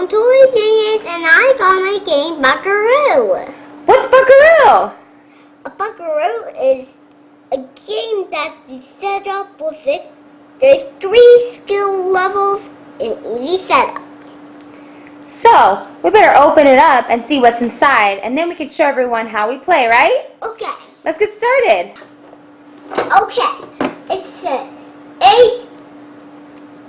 I'm Toy Genius, and I got my game Buckaroo. What's Buckaroo? A Buckaroo is a game that you set up with it. There's 3 skill levels in easy setup. So, we better open it up and see what's inside, and then we can show everyone how we play, right? Okay. Let's get started. Okay. It's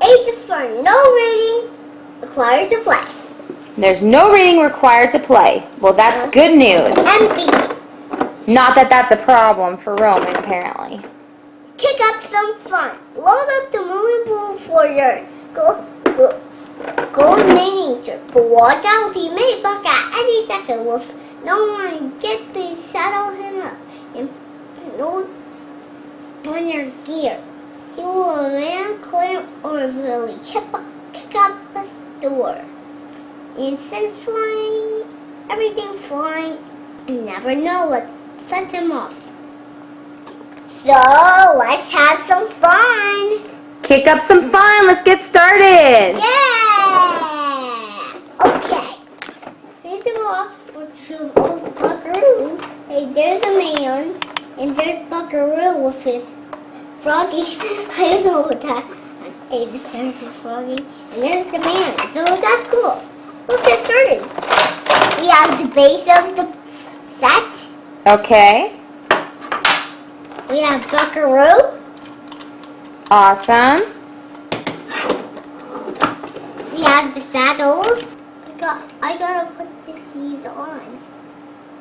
age for no rating required to play. There's no reading required to play. Well, that's good news. MB. Not that that's a problem for Roman, apparently. Kick up some fun. Load up the movie pool for your gold miniature. But watch out, he may buck at any second with no one gently saddle him up and load on your gear. He will land, climb, or really kick up a door. And send flying, everything flying, and never know what set him off. So, let's have some fun. Kick up some fun. Let's get started. Yeah! Okay. Here's the box for choose old Buckaroo. Hey, there's a man, and there's Buckaroo with his froggy. I don't know what that. Hey, this is his froggy. And there's the man. So that's cool. Let's get started. We have the base of the set. Okay. We have Buckaroo. Awesome. We have the saddles. I gotta put these on.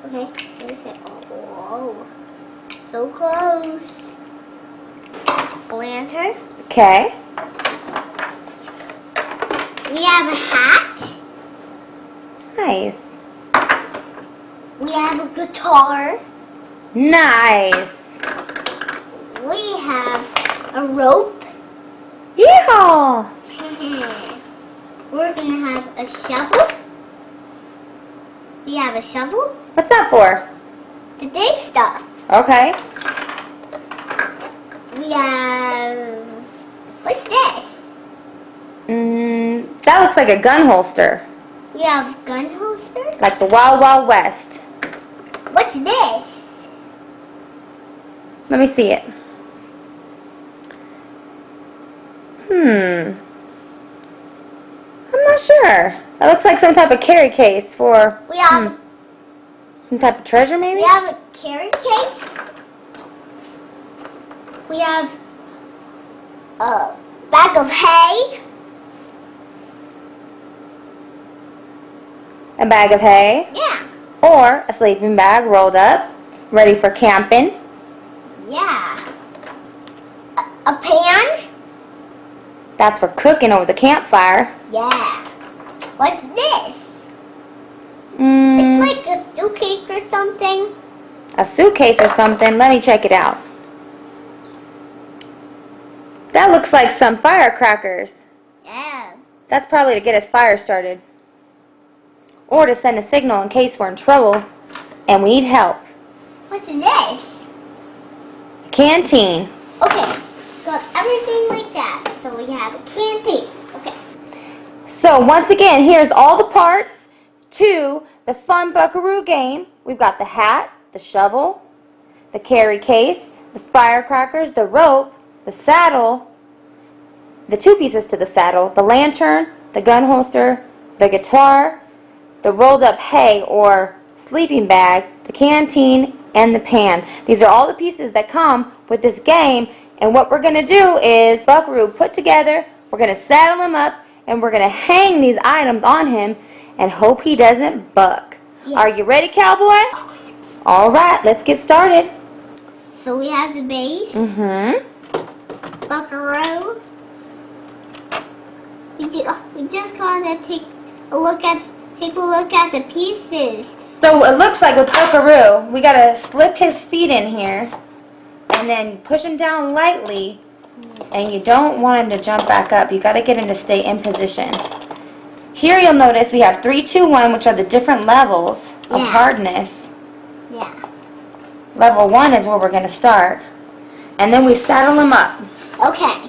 Okay, there's it. Oh, whoa. So close. Lantern. Okay. We have a hat. Nice. We have a guitar. Nice. We have a rope. Yeehaw! We're gonna have a shovel. We have a shovel. What's that for? To dig stuff. Okay. We have... What's this? That looks like a gun holster. We have gun holster. Like the Wild Wild West. What's this? Let me see it. I'm not sure. That looks like some type of carry case for We have some type of treasure, maybe? we have a carry case. We have a bag of hay. A bag of hay. Yeah. Or a sleeping bag rolled up, ready for camping. Yeah. A pan. That's for cooking over the campfire. Yeah. What's this? It's like a suitcase or something. A suitcase or something. Let me check it out. That looks like some firecrackers. Yeah. That's probably to get us fire started. Or to send a signal in case we're in trouble and we need help. What's this? A canteen. Okay. Got everything like that. So we have a canteen. Okay. So once again, here's all the parts to the fun Buckaroo game. We've got the hat, the shovel, the carry case, the firecrackers, the rope, the saddle, the 2 pieces to the saddle, the lantern, the gun holster, the guitar, the rolled up hay or sleeping bag, the canteen, and the pan. These are all the pieces that come with this game, and what we're going to do is Buckaroo put together, we're going to saddle him up, and we're going to hang these items on him and hope he doesn't buck. Yeah. Are you ready, cowboy? Alright, let's get started. So we have the base. Buckaroo. We just gotta take a look at the pieces. So it looks like with Buckaroo, we gotta slip his feet in here and then push him down lightly, and you don't want him to jump back up. You gotta get him to stay in position. Here you'll notice we have 3, 2, 1, which are the different levels of hardness. Yeah. Level 1 is where we're gonna start. And then we saddle him up. Okay.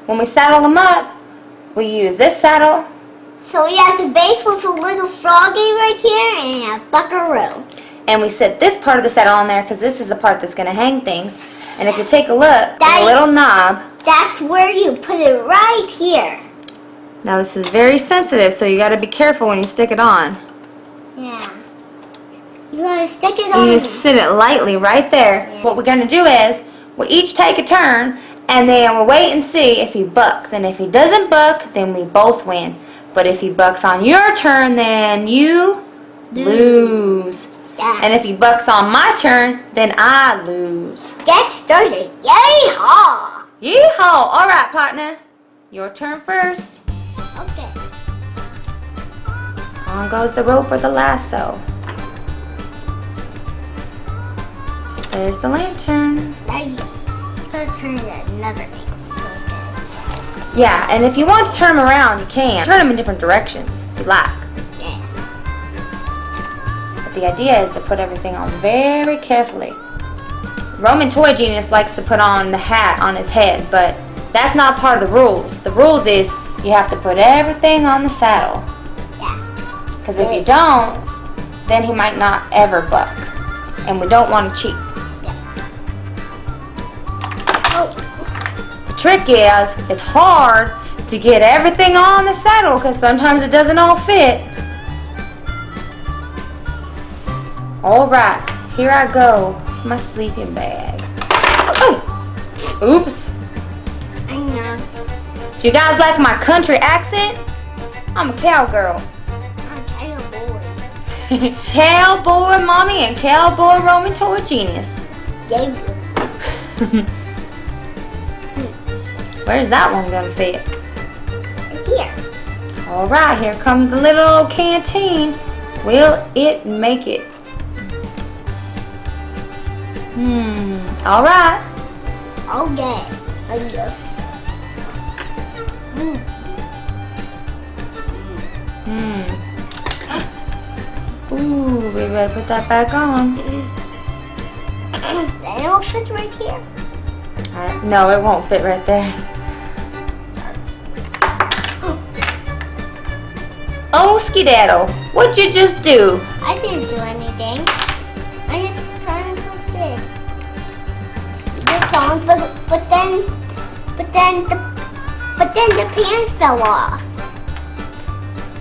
When we saddle him up, we use this saddle, So we have the base with a little froggy right here and a buckaroo. And we set this part of the saddle on there because this is the part that's going to hang things. And if you take a look, the little knob. That's where you put it right here. Now this is very sensitive, so you got to be careful when you stick it on. Yeah. You want to stick it on. You just sit it lightly right there. Yeah. What we're going to do is we each take a turn, and then we'll wait and see if he bucks. And if he doesn't buck, then we both win. But if he bucks on your turn, then you lose. Yeah. And if he bucks on my turn, then I lose. Get started. Yay-haw! Yeehaw! All right, partner. Your turn first. Okay. On goes the rope or the lasso. There's the lantern. Now let's turn it another angle. Yeah, and if you want to turn them around, you can. Turn them in different directions if you like. Yeah. But the idea is to put everything on very carefully. Roman Toy Genius likes to put on the hat on his head, but that's not part of the rules. The rules is you have to put everything on the saddle. Yeah. Because if you don't, then he might not ever buck. And we don't want to cheat. Oh. The trick is, it's hard to get everything on the saddle because sometimes it doesn't all fit. Alright, here I go. My sleeping bag. Oh! Oops. I know. Do you guys like my country accent? I'm a cowgirl. I'm cowboy. Cowboy mommy and cowboy Roman Toy Genius. Yeah. Where's that one gonna fit? It's here. Alright, here comes the little old canteen. Will it make it? Alright. Okay. Let's go. Ooh, we better put that back on. Then it'll fit right here. No, it won't fit right there. Oh, skedaddle. What'd you just do? I didn't do anything. I just trying to put this on, but then the pants fell off.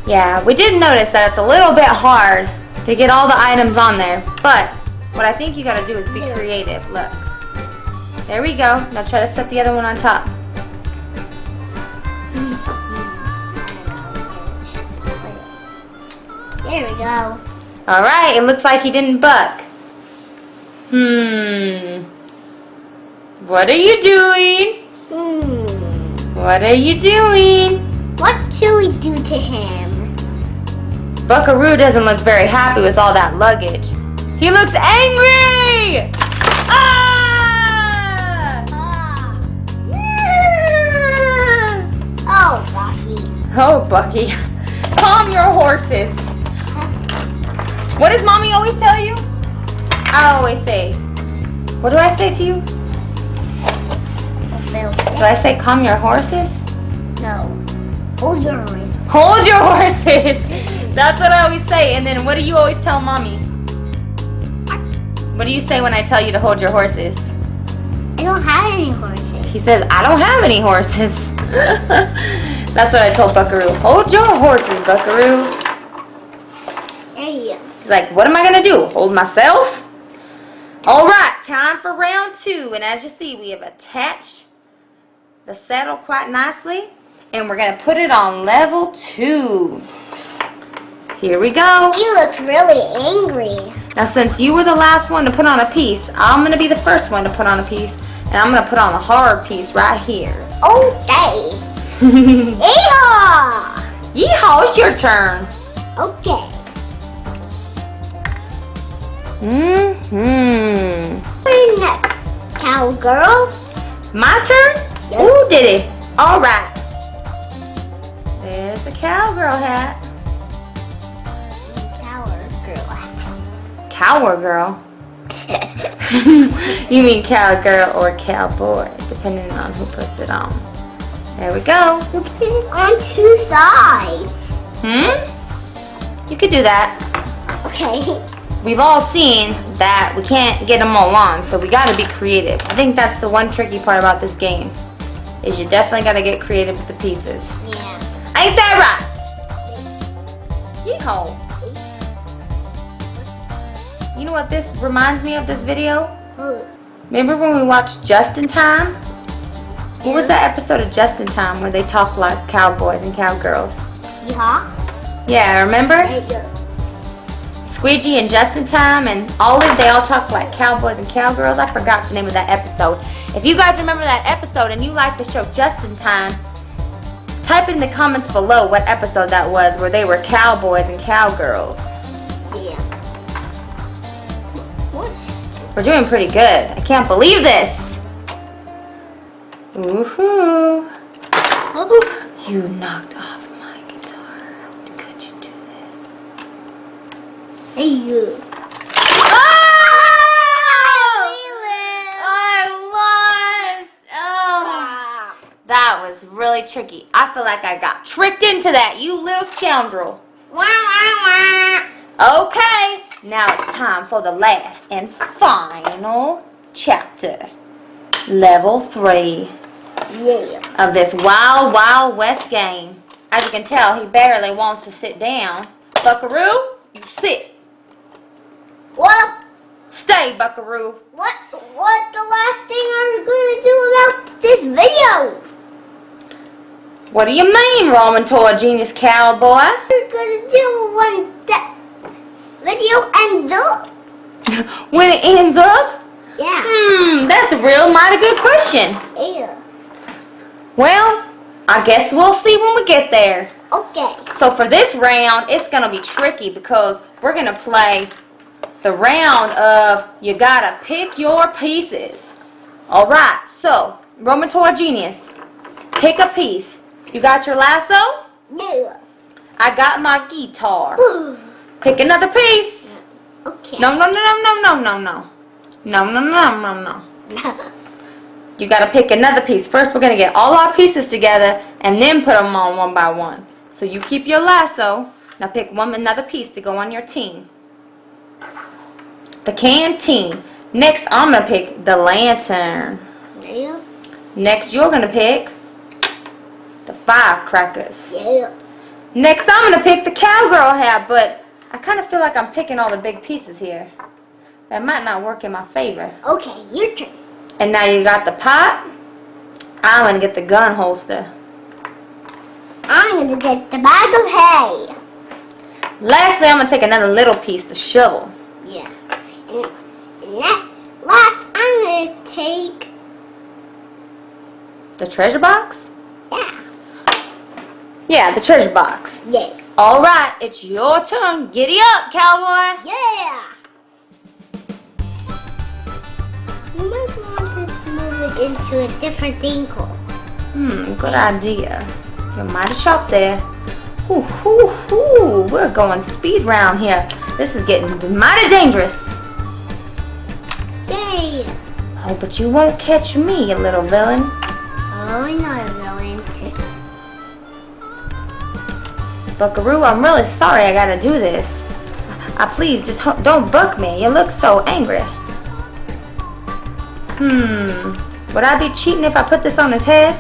Yeah, we did notice that it's a little bit hard to get all the items on there, but what I think you gotta do is be creative. Look. There we go. Now try to set the other one on top. There we go. Alright, it looks like he didn't buck. What are you doing? What are you doing? What should we do to him? Buckaroo doesn't look very happy with all that luggage. He looks angry! Ah! Oh, Bucky. Oh, Bucky. Calm your horses. What does Mommy always tell you? I always say, what do I say to you? Do I say calm your horses? No. Hold your horses. Hold your horses. That's what I always say. And then what do you always tell Mommy? What do you say when I tell you to hold your horses? I don't have any horses. He says, I don't have any horses. That's what I told Buckaroo. Hold your horses, Buckaroo. There you go. He's like, what am I going to do? Hold myself? Alright, time for round 2. And as you see, we have attached the saddle quite nicely. And we're going to put it on level 2. Here we go. He looks really angry. Now since you were the last one to put on a piece, I'm going to be the first one to put on a piece. And I'm going to put on the hard piece right here. Okay. Yeehaw! Yeehaw, it's your turn. Okay. Who's next? Cowgirl? My turn? Yep. Who did it? Alright. There's the cowgirl hat. Cower girl. You mean cowgirl or cowboy, depending on who puts it on. There we go. You put it on 2 sides. could do that. Okay. We've all seen that we can't get them all on, so we gotta be creative. I think that's the one tricky part about this game, is you definitely gotta get creative with the pieces. Yeah. Ain't that right? Yeehaw. You know what this reminds me of, this video? Remember when we watched Just in Time? What was that episode of Just in Time where they talk like cowboys and cowgirls? Yeah. Yeah, remember? Yeah. Squeegee and Just in Time and Olive, they all talk like cowboys and cowgirls. I forgot the name of that episode. If you guys remember that episode and you like the show Just in Time, type in the comments below what episode that was where they were cowboys and cowgirls. Yeah. What? We're doing pretty good. I can't believe this. Woohoo. You knocked off my guitar. How could you do this? Hey, you. I lost. Oh. That was really tricky. I feel like I got tricked into that, you little scoundrel. Okay, now it's time for the last and final chapter. Level 3 of this Wild Wild West game. As you can tell, he barely wants to sit down. Buckaroo, you sit. What? Stay, Buckaroo. What the last thing are we going to do about this video? What do you mean, Roman Toy Genius Cowboy? We're going to do when that video ends up. When it ends up? Yeah. That's a real mighty good question. Yeah. Well, I guess we'll see when we get there. Okay. So for this round, it's going to be tricky because we're going to play the round of you got to pick your pieces. Alright, so Roman Toy Genius, pick a piece. You got your lasso? Yeah. I got my guitar. Pick another piece. Okay. No. No. You got to pick another piece. First, we're going to get all our pieces together and then put them on one by one. So you keep your lasso. Now pick another piece to go on your team. The canteen. Next, I'm going to pick the lantern. Yeah. Next, you're going to pick the firecrackers. Yeah. Next, I'm going to pick the cowgirl hat, but I kind of feel like I'm picking all the big pieces here. That might not work in my favor. Okay, your turn. And now you got the pot. I'm going to get the gun holster. I'm going to get the bag of hay. Lastly, I'm going to take another little piece, the shovel. Yeah. And last, I'm going to take... The treasure box? Yeah. Yeah, the treasure box. Yeah. Alright, it's your turn. Giddy up, cowboy. Yeah. You might want to move it into a different angle. Good idea. You're mighty sharp there. We're going speed round here. This is getting mighty dangerous. Yay. Oh, but you won't catch me, you little villain. Oh, I'm not a villain. Buckaroo, I'm really sorry I gotta do this. Please, just don't buck me. You look so angry. Would I be cheating if I put this on his head?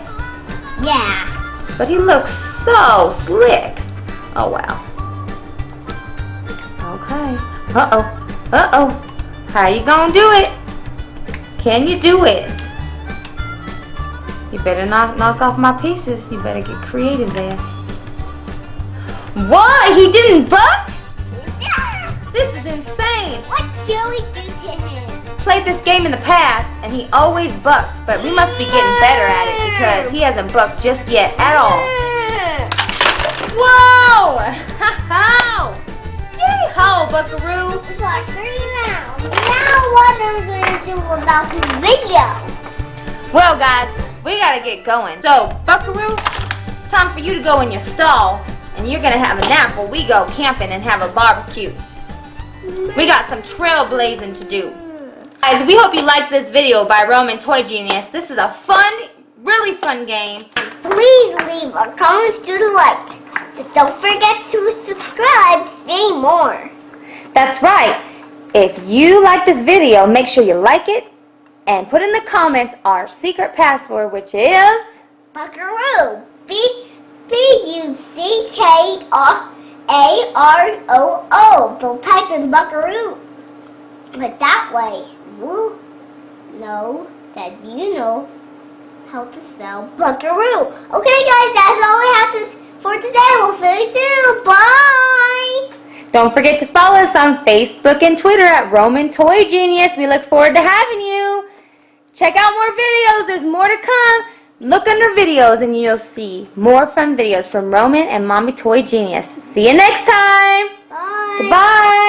Yeah. But he looks so slick. Oh, wow. Okay. Uh-oh. How you gonna do it? Can you do it? You better not knock off my pieces. You better get creative there. What? He didn't buck? This is insane. What shall we do to him? Played this game in the past and he always bucked, but we must be getting better at it because he hasn't bucked just yet at all. Whoa! Ha-ha! Yee-haw, Buckaroo! We got 3 rounds. Now what are we going to do about this video? Well, guys, we gotta get going. So, Buckaroo, time for you to go in your stall and you're gonna have a nap while we go camping and have a barbecue. We got some trailblazing to do. Guys, we hope you liked this video by Roman Toy Genius. This is a fun, really fun game. Please leave a comment to the like. Don't forget to subscribe. See more. That's right. If you like this video, make sure you like it and put in the comments our secret password, which is Buckaroo. BUCKAROO. Don't type in Buckaroo. But that way, we'll know that you know how to spell Buckaroo. Okay, guys, that's all we have for today. We'll see you soon. Bye. Don't forget to follow us on Facebook and Twitter at Roman Toy Genius. We look forward to having you. Check out more videos. There's more to come. Look under videos and you'll see more fun videos from Roman and Mommy Toy Genius. See you next time. Bye. Goodbye.